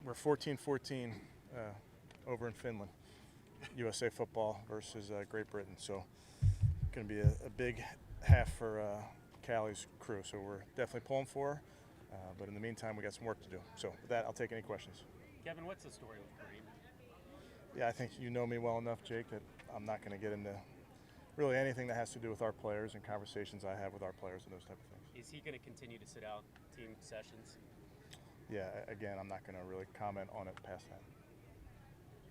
We're 14-14 over in Finland, USA football versus Great Britain. So going to be a big half for Callie's crew. So we're definitely pulling for her. But in the meantime, we got some work to do. So with that, I'll take any questions. Kevin, what's the story with Kareem? Yeah, I think you know me well enough, Jake, that I'm not going to get into really anything that has to do with our players and conversations I have with our players and those type of things. Is he going to continue to sit out team sessions? Yeah, again, I'm not going to really comment on it past that.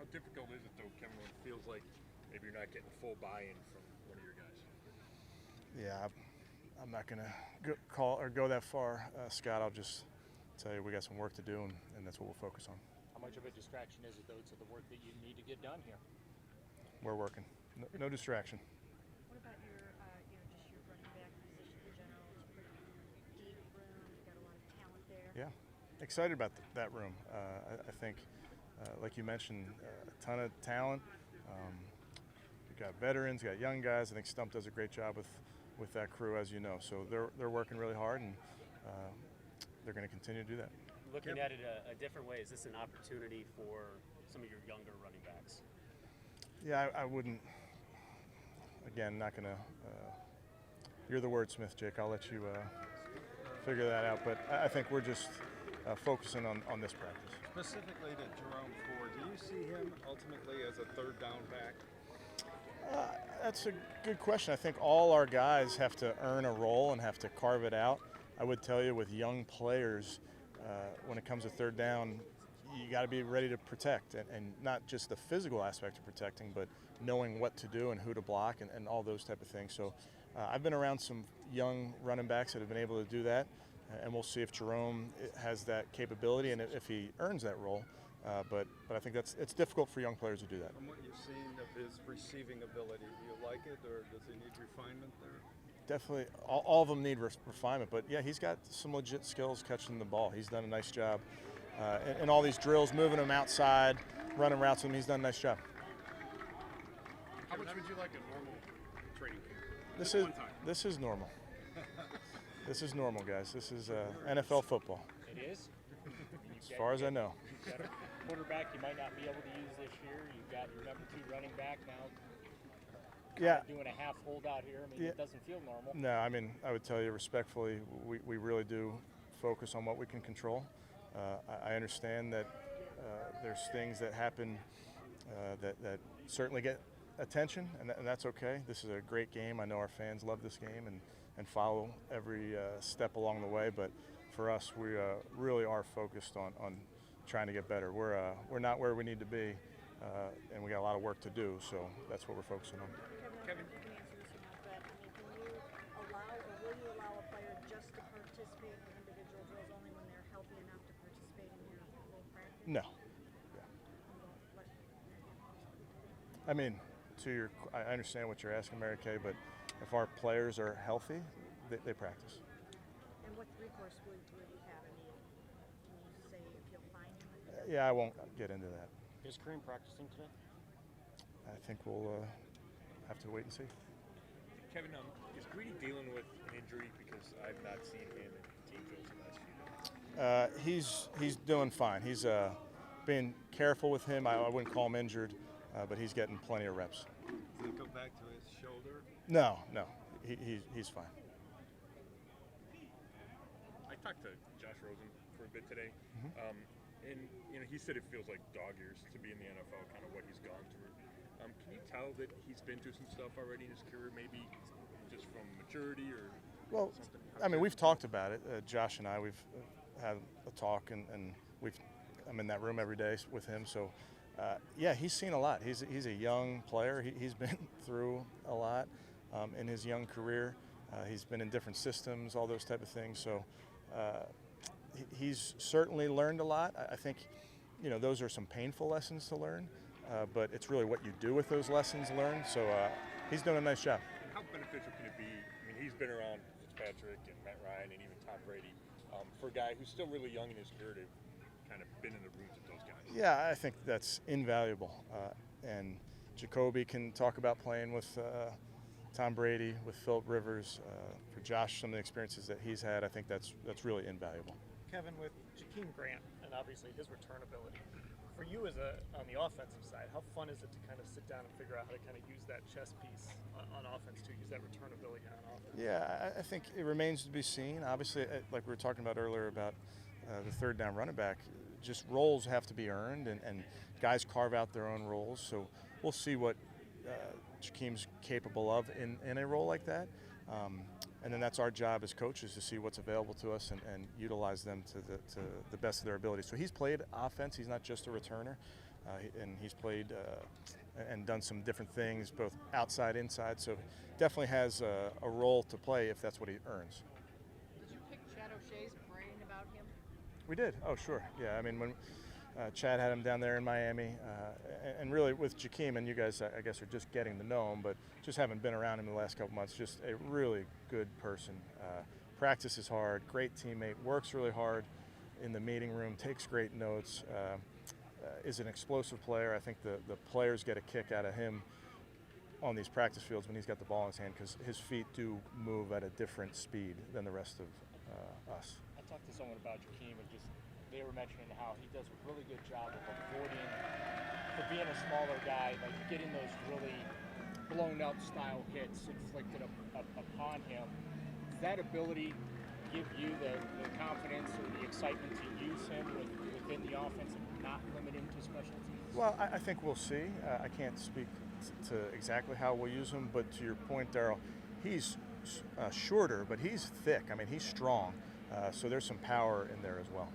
How difficult is it, though, Kevin, when it feels like maybe you're not getting full buy-in from one of your guys? Yeah, I'm not going to go that far, Scott. I'll just tell you we got some work to do, and that's what we'll focus on. How much of a distraction is it, though, to the work that you need to get done here? We're working. No distraction. What about your, just your running back position in general? It's a pretty deep room. You've got a lot of talent there. Yeah, excited about that room. I think, like you mentioned, a ton of talent. We've got veterans, got young guys. I think Stump does a great job with that crew, as you know. So they're working really hard, and they're going to continue to do that. Looking at it a different way, is this an opportunity for some of your younger running backs? Yeah, I wouldn't. Again, not going to. You're the wordsmith, Jake. I'll let you figure that out. But I think we're just focusing on this practice. Specifically to Jerome Ford, do you see him ultimately as a third down back? That's a good question. I think all our guys have to earn a role and have to carve it out. I would tell you with young players, when it comes to third down, you got to be ready to protect, and not just the physical aspect of protecting, but knowing what to do and who to block and all those type of things. So I've been around some young running backs that have been able to do that, and we'll see if Jerome has that capability and if he earns that role. But I think it's difficult for young players to do that. From what you've seen of his receiving ability, do you like it, or does he need refinement there? Definitely, all of them need refinement. But yeah, he's got some legit skills catching the ball. He's done a nice job in all these drills, moving him outside, running routes with him. He's done a nice job. How much would you like a normal training camp? This is normal. This is normal, guys. This is NFL football. It is? As far as I know. You've got a quarterback you might not be able to use this year. You've got your number 2 running back now. Yeah. Doing a half holdout here. I mean, Yeah. It doesn't feel normal. No, I mean, I would tell you respectfully, we really do focus on what we can control. I understand that there's things that happen that certainly get attention, and that's okay. This is a great game. I know our fans love this game and follow every step along the way, but for us, we really are focused on trying to get better. We're not where we need to be, and we got a lot of work to do, so that's what we're focusing on. Kevin, you can answer this or not, but can you allow or will you allow a player just to participate in individual drills only when they're healthy enough to participate in your full practice? No. I mean, I understand what you're asking, Mary Kay, but if our players are healthy, they practice. And what recourse will you have? I mean, can you say if you'll find him? Yeah, I won't get into that. Is Kareem practicing today? I think we'll have to wait and see. Kevin, is Greedy dealing with an injury? Because I've not seen him in team drills the last few days. He's doing fine. He's being careful with him. I wouldn't call him injured, but he's getting plenty of reps. Does it go back to his shoulder? No. He's fine. I talked to Josh Rosen for a bit today, and he said it feels like dog years to be in the NFL, kind of what he's gone through. Can you tell that he's been through some stuff already in his career, maybe just from maturity or something? I mean, we've talked about it. Josh and I, we've had a talk, and I'm in that room every day with him. So, yeah, he's seen a lot. He's a young player. He's been through a lot in his young career. He's been in different systems, all those type of things. So he's certainly learned a lot. I think, those are some painful lessons to learn. But it's really what you do with those lessons learned. So he's doing a nice job. How beneficial can it be? I mean, he's been around Fitzpatrick and Matt Ryan and even Tom Brady. For a guy who's still really young in his career to kind of been in the rooms with those guys. Yeah, I think that's invaluable. And Jacoby can talk about playing with Tom Brady, with Philip Rivers. For Josh, some of the experiences that he's had, I think that's really invaluable. Kevin, with Jakeem Grant, an obviously his return ability. For you on the offensive side, how fun is it to kind of sit down and figure out how to kind of use that chess piece on offense to use that return ability on offense? Yeah, I think it remains to be seen. Obviously, like we were talking about earlier about the third down running back, just roles have to be earned, and guys carve out their own roles. So we'll see what Jakeem's capable of in a role like that. And then that's our job as coaches to see what's available to us and utilize them to the best of their ability. So he's played offense. He's not just a returner. And he's played and done some different things, both outside, inside. So definitely has a role to play if that's what he earns. Did you pick Chad O'Shea's brain about him? We did. Oh, sure. Yeah, I mean, when Chad had him down there in Miami, and really with Jakeem, and you guys, I guess, are just getting to know him, but just haven't been around him in the last couple months, just a really good person. Practices hard, great teammate, works really hard in the meeting room, takes great notes, is an explosive player. I think the players get a kick out of him on these practice fields when he's got the ball in his hand, because his feet do move at a different speed than the rest of us. I talked to someone about Jakeem and just they were mentioning how he does a really good job of avoiding, for being a smaller guy, like getting those really blown up style hits inflicted upon him. Does that ability give you the confidence or the excitement to use him within the offense and not limit him to special teams? Well, I think we'll see. I can't speak to exactly how we'll use him, but to your point, Darryl, he's shorter, but he's thick. I mean, he's strong. So there's some power in there as well.